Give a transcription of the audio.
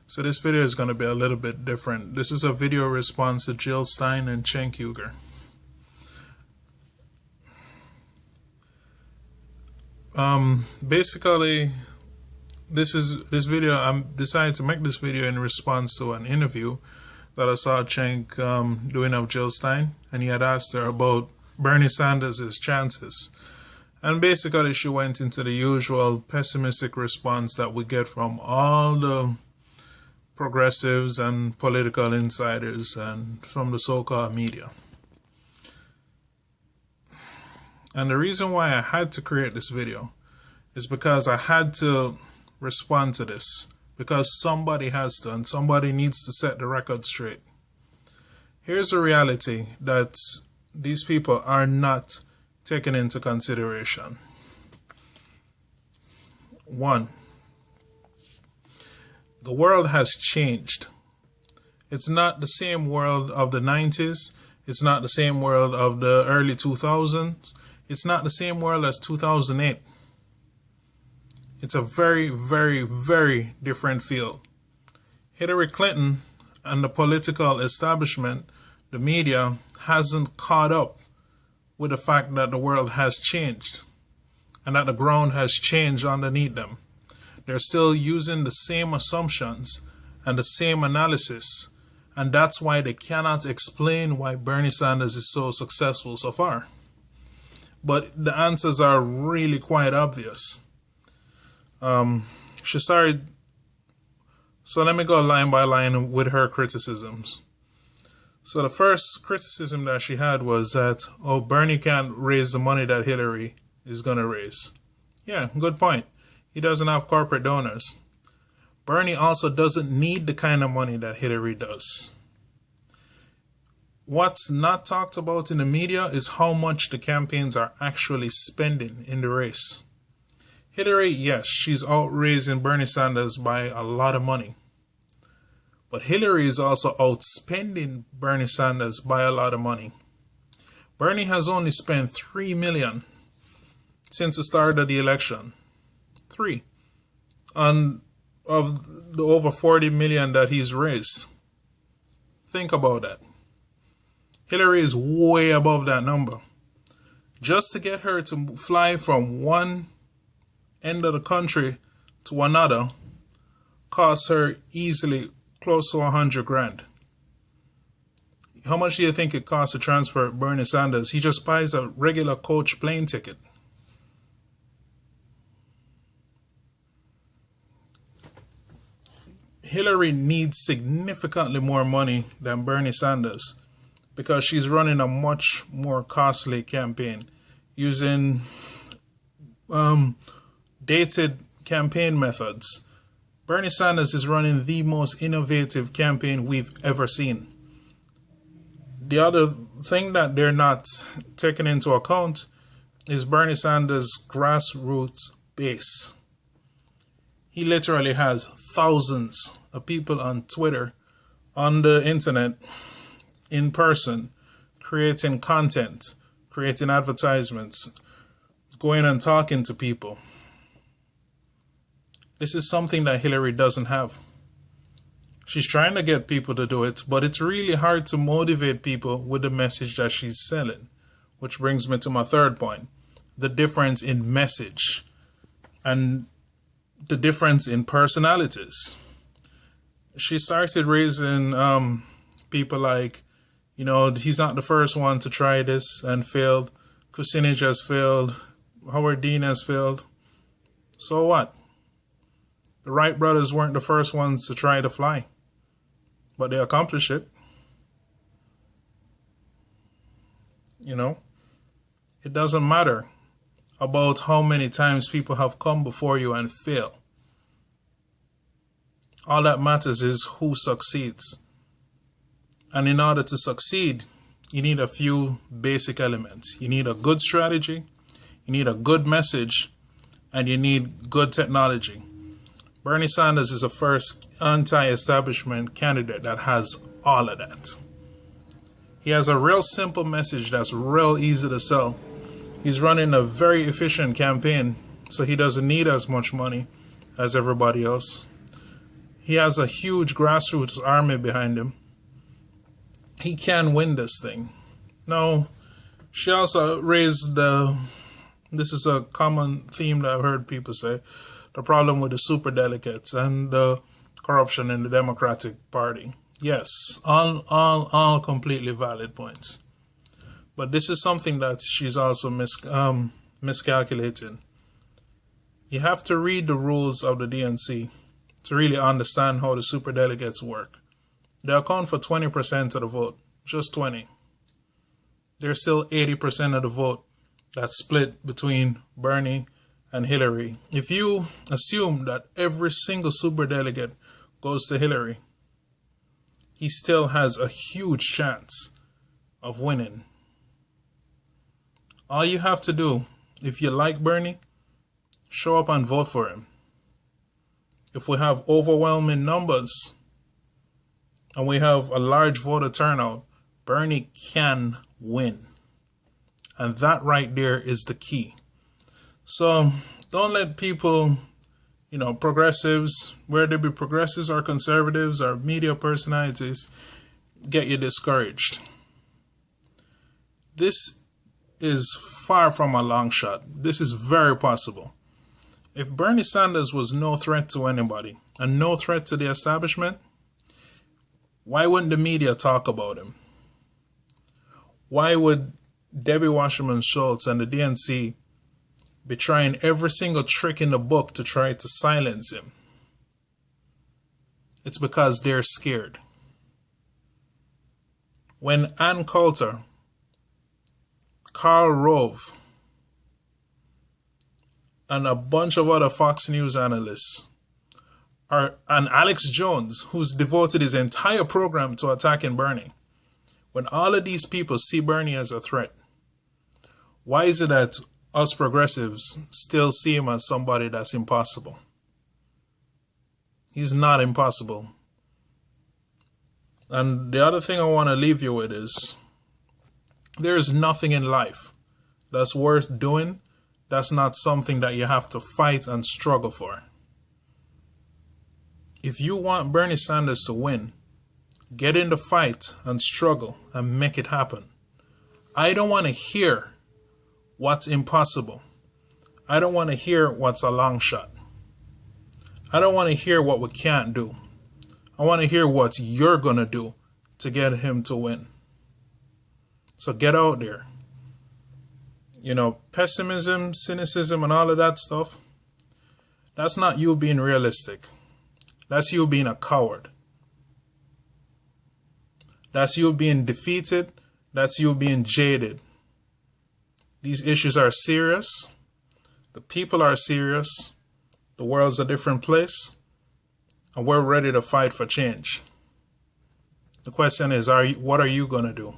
So this video is going to be a little bit different. This is a video response to Jill Stein and Cenk Uygur. Basically, this video. I decided to make this video in response to an interview that I saw Cenk doing of Jill Stein, and he had asked her about Bernie Sanders' chances. And basically, she went into the usual pessimistic response that we get from all the progressives and political insiders and from the so-called media. And the reason why I had to create this video is because I had to respond to this, because somebody has to, and somebody needs to set the record straight. Here's the reality that these people are not taken into consideration. One, the world has changed. It's not the same world of the 90s. It's not the same world of the early 2000s. It's not the same world as 2008. It's a very, very, very different field. Hillary Clinton and the political establishment, the media, hasn't caught up with the fact that the world has changed and that the ground has changed underneath them. They're still using the same assumptions and the same analysis, and that's why they cannot explain why Bernie Sanders is so successful so far. But the answers are really quite obvious. She started, so let me go line by line with her criticisms. So the first criticism that she had was that, oh, Bernie can't raise the money that Hillary is going to raise. Yeah, good point. He doesn't have corporate donors. Bernie also doesn't need the kind of money that Hillary does. What's not talked about in the media is how much the campaigns are actually spending in the race. Hillary, yes, she's outraising Bernie Sanders by a lot of money. But Hillary is also outspending Bernie Sanders by a lot of money. Bernie has only spent $3 million since the start of the election. 3 on of the over 40 million that he's raised. Think about that. Hillary is way above that number. Just to get her to fly from one end of the country to another costs her easily close to 100 grand. How much do you think it costs to transfer Bernie Sanders? He just buys a regular coach plane ticket. Hillary needs significantly more money than Bernie Sanders because she's running a much more costly campaign using dated campaign methods. Bernie Sanders is running the most innovative campaign we've ever seen. The other thing that they're not taking into account is Bernie Sanders' grassroots base. He literally has thousands of people on Twitter, on the internet, in person, creating content, creating advertisements, going and talking to people. This is something that Hillary doesn't have. She's trying to get people to do it, but it's really hard to motivate people with the message that she's selling. Which brings me to my third point, the difference in message and the difference in personalities. She started raising people like, he's not the first one to try this and failed. Kucinich has failed. Howard Dean has failed. So what? The Wright brothers weren't the first ones to try to fly, but they accomplished it. It doesn't matter about how many times people have come before you and fail. All that matters is who succeeds. And in order to succeed, you need a few basic elements. You need a good strategy, you need a good message, and you need good technology. Bernie Sanders is the first anti-establishment candidate that has all of that. He has a real simple message that's real easy to sell. He's running a very efficient campaign, so he doesn't need as much money as everybody else. He has a huge grassroots army behind him. He can win this thing. Now, she also raised this is a common theme that I've heard people say, the problem with the superdelegates and the corruption in the Democratic Party. Yes, all completely valid points. But this is something that she's also miscalculating. You have to read the rules of the DNC to really understand how the superdelegates work. They account for 20% of the vote, just 20. There's still 80% of the vote that's split between Bernie and Hillary. If you assume that every single superdelegate goes to Hillary, he still has a huge chance of winning. All you have to do, if you like Bernie, show up and vote for him. If we have overwhelming numbers and we have a large voter turnout, Bernie can win. And that right there is the key. So don't let people, progressives, whether they be progressives or conservatives or media personalities, get you discouraged. This is far from a long shot. This is very possible. If Bernie Sanders was no threat to anybody and no threat to the establishment, why wouldn't the media talk about him? Why would Debbie Wasserman Schultz and the DNC be trying every single trick in the book to try to silence him? It's because they're scared. When Ann Coulter, Karl Rove, and a bunch of other Fox News analysts, and Alex Jones, who's devoted his entire program to attacking Bernie, when all of these people see Bernie as a threat, why is it that us progressives still see him as somebody that's impossible? He's not impossible. And the other thing I want to leave you with is, there is nothing in life that's worth doing that's not something that you have to fight and struggle for. If you want Bernie Sanders to win, get in the fight and struggle and make it happen. I don't want to hear what's impossible. I don't want to hear what's a long shot. I don't want to hear what we can't do. I want to hear what you're going to do to get him to win. So get out there. Pessimism, cynicism, and all of that stuff, that's not you being realistic. That's you being a coward. That's you being defeated. That's you being jaded. These issues are serious. The people are serious. The world's a different place. And we're ready to fight for change. The question is, what are you going to do?